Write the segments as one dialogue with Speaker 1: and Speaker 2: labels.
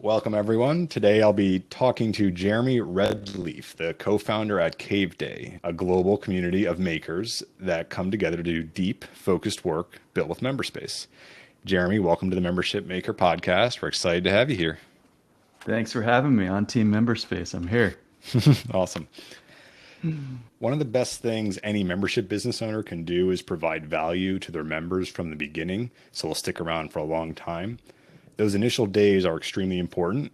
Speaker 1: Welcome, everyone. Today I'll be talking to Jeremy Redleaf, the co-founder at Caveday, a global community of makers that come together to do deep, focused work built with MemberSpace. Jeremy, welcome to the Membership Maker podcast. We're excited to have you here.
Speaker 2: Thanks for having me on Team MemberSpace. I'm here.
Speaker 1: Awesome. One of the best things any membership business owner can do is provide value to their members from the beginning, so they'll stick around for a long time. Those initial days are extremely important,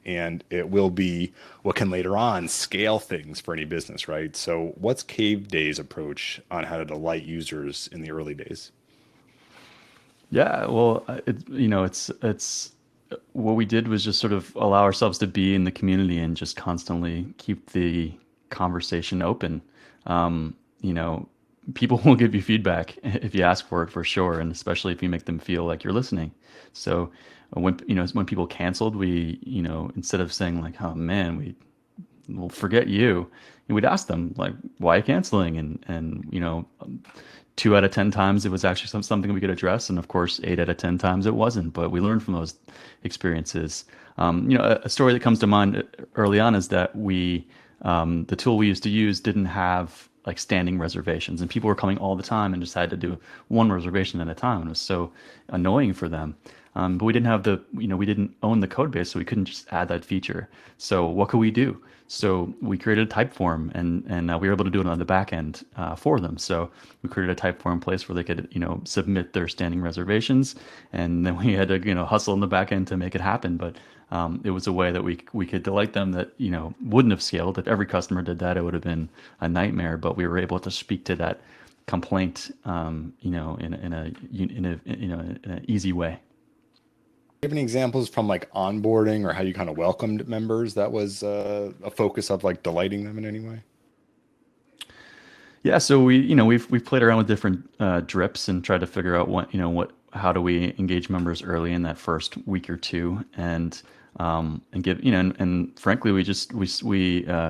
Speaker 1: and it will be what can later on scale things for any business, right? So what's Caveday's approach on how to delight users in the early days?
Speaker 2: Yeah, well, it's what we did was just sort of allow ourselves to be in the community and just constantly keep the conversation open. Um, you know, People will give you feedback if you ask for sure, and especially if you make them feel like you're listening. So when people canceled, we, instead of saying like, "Oh man, we'll forget you," and we'd ask them like, "Why are you canceling?" And 2 out of 10 times it was actually something we could address, and of course 8 out of 10 times it wasn't. But we learned from those experiences. A story that comes to mind early on is that the tool we used to use didn't have like standing reservations, and people were coming all the time and just had to do one reservation at a time, and it was so annoying for them. But we didn't have we didn't own the code base, so we couldn't just add that feature. So what could we do? So we created a type form, and we were able to do it on the back end for them. So we created a type form place where they could, submit their standing reservations, and then we had to, hustle in the back end to make it happen. But it was a way that we could delight them that, wouldn't have scaled. If every customer did that, it would have been a nightmare. But we were able to speak to that complaint, in an easy way.
Speaker 1: Do you have any examples from like onboarding or how you kind of welcomed members that was a focus of like delighting them in any way?
Speaker 2: Yeah, so we've played around with different drips and tried to figure out how do we engage members early in that first week or two, and give and frankly we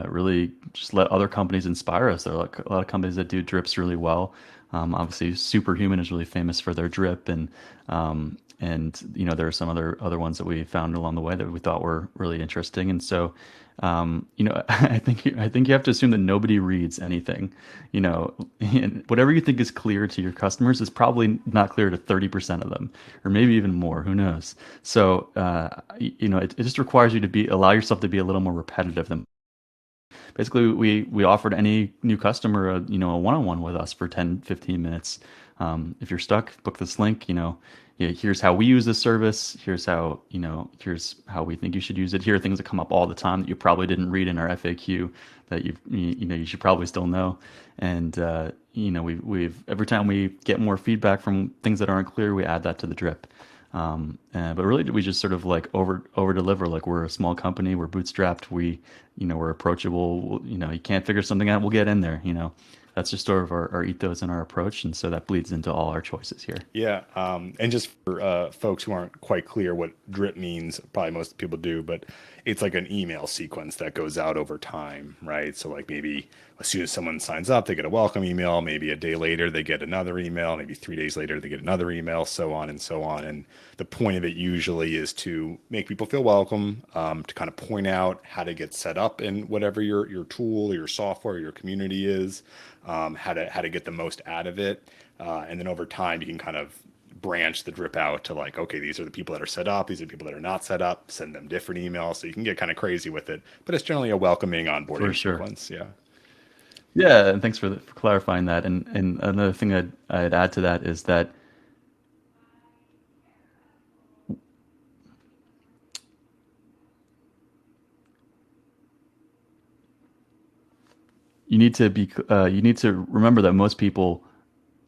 Speaker 2: really just let other companies inspire us. There are like a lot of companies that do drips really well. Obviously, Superhuman is really famous for their drip, and there are some other ones that we found along the way that we thought were really interesting. And so I think you have to assume that nobody reads anything. And whatever you think is clear to your customers is probably not clear to 30% of them, or maybe even more. Who knows? So it just requires you to allow yourself to be a little more repetitive than. Basically, we offered any new customer a one-on-one with us for 10, 15 minutes. If you're stuck, book this link. Here's how we use this service. Here's how we think you should use it. Here are things that come up all the time that you probably didn't read in our FAQ that you should probably still know. And we've every time we get more feedback from things that aren't clear, we add that to the drip. But really, we just sort of like over deliver. Like, we're a small company, we're bootstrapped, we're approachable. You can't figure something out, we'll get in there. That's just sort of our ethos and our approach, and so that bleeds into all our choices here.
Speaker 1: Yeah, and just for folks who aren't quite clear what drip means, probably most people do, but it's like an email sequence that goes out over time, right? So like maybe as soon as someone signs up, they get a welcome email. Maybe a day later, they get another email. Maybe 3 days later, they get another email, so on and so on. And the point of it usually is to make people feel welcome, to kind of point out how to get set up in whatever your tool, your software, your community is, how to get the most out of it. And then over time, you can kind of branch the drip out to like, okay, these are the people that are set up. These are the people that are not set up. Send them different emails. So you can get kind of crazy with it. But it's generally a welcoming
Speaker 2: For
Speaker 1: onboarding
Speaker 2: sure.
Speaker 1: sequence. Yeah.
Speaker 2: Yeah, and thanks for clarifying that. And another thing I'd add to that is that you need to remember that most people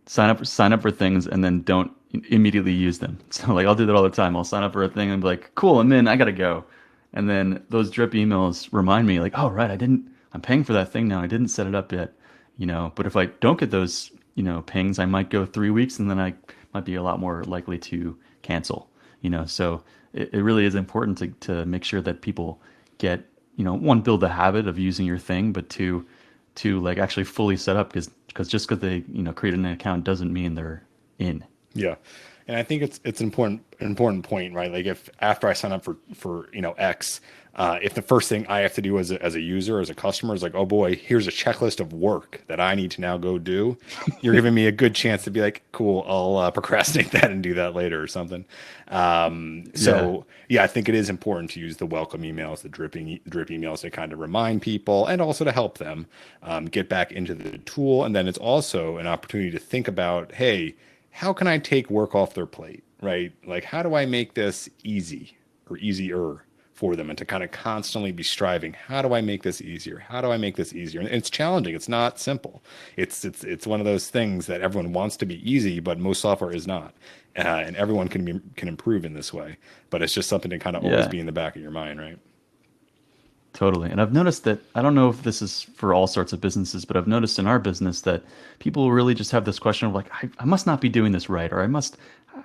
Speaker 2: sign up for things and then don't immediately use them. So like I'll do that all the time. I'll sign up for a thing and be like, "Cool, I'm in. I gotta go." And then those drip emails remind me like, "Oh right, I didn't. I'm paying for that thing now. I didn't set it up yet." But if I don't get those pings, I might go 3 weeks, and then I might be a lot more likely to cancel. So it really is important to make sure that people get one, build the habit of using your thing, but to like actually fully set up, because just because they create an account doesn't mean they're in.
Speaker 1: Yeah. And I think it's an important point, right? Like if after I sign up for X, if the first thing I have to do as a user, as a customer, is like, oh boy, here's a checklist of work that I need to now go do, you're giving me a good chance to be like, cool, I'll procrastinate that and do that later or something.
Speaker 2: Yeah.
Speaker 1: So yeah, I think it is important to use the welcome emails, the drip emails to kind of remind people and also to help them get back into the tool. And then it's also an opportunity to think about, hey, how can I take work off their plate, right? Like, how do I make this easy or easier for them, and to kind of constantly be striving, how do I make this easier? How do I make this easier? And it's challenging. It's not simple. It's one of those things that everyone wants to be easy, but most software is not. And everyone can improve in this way, but it's just something to kind of always
Speaker 2: Yeah.
Speaker 1: be in the back of your mind, right?
Speaker 2: Totally. And I've noticed that, I don't know if this is for all sorts of businesses, but I've noticed in our business that people really just have this question of like, I must not be doing this right, or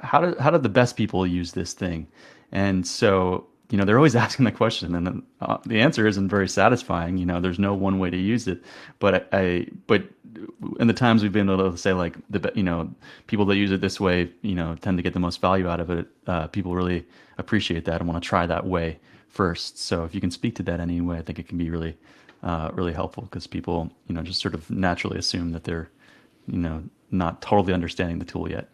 Speaker 2: how do the best people use this thing? And so, they're always asking the question, and then, the answer isn't very satisfying. There's no one way to use it. But in the times we've been able to say like people that use it this way, tend to get the most value out of it. People really appreciate that and want to try that way first. So if you can speak to that anyway, I think it can be really, really helpful, because people, just sort of naturally assume that they're, not totally understanding the tool yet.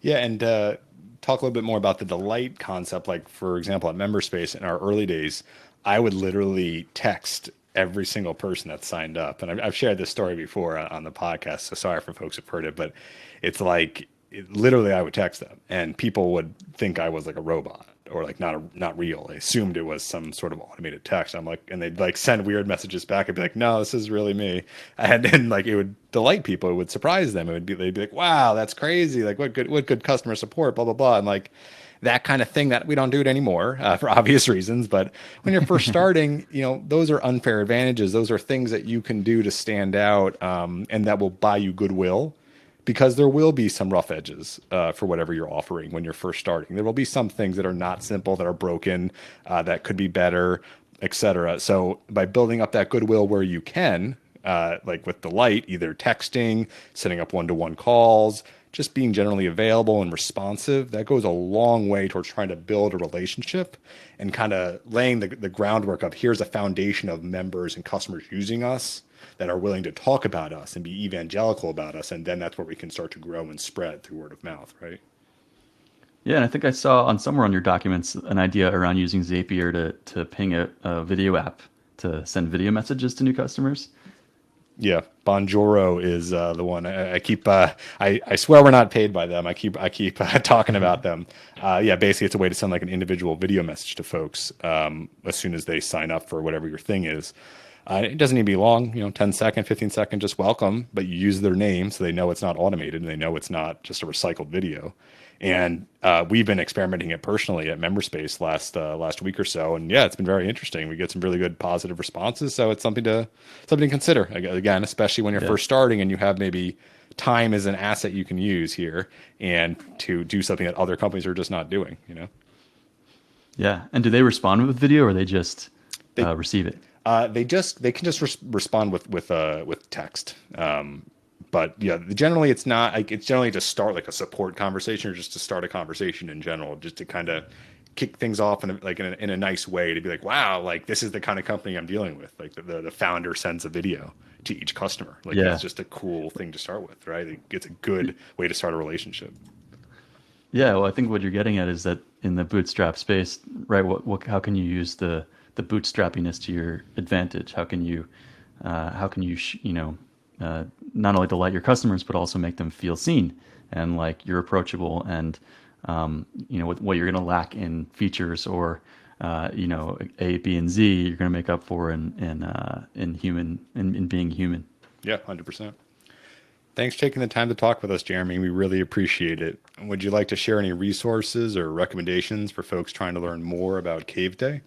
Speaker 1: Yeah, and talk a little bit more about the delight concept. Like, for example, at MemberSpace in our early days, I would literally text every single person that signed up. And I've shared this story before on the podcast, so sorry for folks who've heard it, but it's like literally I would text them, and people would think I was like a robot or like not real. They assumed it was some sort of automated text. I'm like, and they'd like send weird messages back. I'd be like, no, this is really me. And then like it would delight people. It would surprise them. They'd be like, wow, that's crazy. Like what good customer support, blah blah blah. And like that kind of thing, that we don't do it anymore for obvious reasons. But when you're first starting, those are unfair advantages. Those are things that you can do to stand out, and that will buy you goodwill, because there will be some rough edges for whatever you're offering when you're first starting. There will be some things that are not simple, that are broken, that could be better, etc. So by building up that goodwill where you can, like with Delight, either texting, setting up one-to-one calls, just being generally available and responsive, that goes a long way towards trying to build a relationship and kind of laying the groundwork of, here's a foundation of members and customers using us that are willing to talk about us and be evangelical about us. And then that's where we can start to grow and spread through word of mouth, right?
Speaker 2: Yeah, and I think I saw on somewhere on your documents an idea around using Zapier to ping a video app to send video messages to new customers.
Speaker 1: Yeah, Bonjour is the one I keep. I swear we're not paid by them. I keep talking about them. Yeah, basically it's a way to send like an individual video message to folks as soon as they sign up for whatever your thing is. It doesn't need to be long, 10-second, 15-second, just welcome, but you use their name so they know it's not automated and they know it's not just a recycled video. And we've been experimenting it personally at MemberSpace last week or so, and yeah, it's been very interesting. We get some really good positive responses, so it's something to consider. Again, especially when you're
Speaker 2: Yeah.
Speaker 1: first starting and you have maybe time as an asset you can use here, and to do something that other companies are just not doing.
Speaker 2: Yeah. And do they respond with video, or they just
Speaker 1: They
Speaker 2: receive it?
Speaker 1: they can just respond with text. But yeah, generally it's not like, it's generally to start like a support conversation, or just to start a conversation in general, just to kind of kick things off in a nice way, to be like, wow, like this is the kind of company I'm dealing with. Like the founder sends a video to each customer. Like
Speaker 2: Yeah.
Speaker 1: that's just a cool thing to start with, right? It's a good way to start a relationship.
Speaker 2: Yeah, well, I think what you're getting at is that in the bootstrap space, right? How can you use the bootstrappiness to your advantage? How can you, not only delight your customers, but also make them feel seen and like you're approachable, and, what you're going to lack in features or, A, B, and Z, you're going to make up for in being human.
Speaker 1: Yeah, 100%. Thanks for taking the time to talk with us, Jeremy. We really appreciate it. Would you like to share any resources or recommendations for folks trying to learn more about Caveday?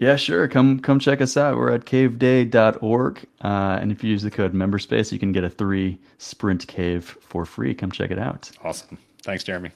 Speaker 2: Yeah, sure. Come check us out. We're at caveday.org. And if you use the code MemberSpace, you can get a 3 sprint cave for free. Come check it out.
Speaker 1: Awesome. Thanks, Jeremy.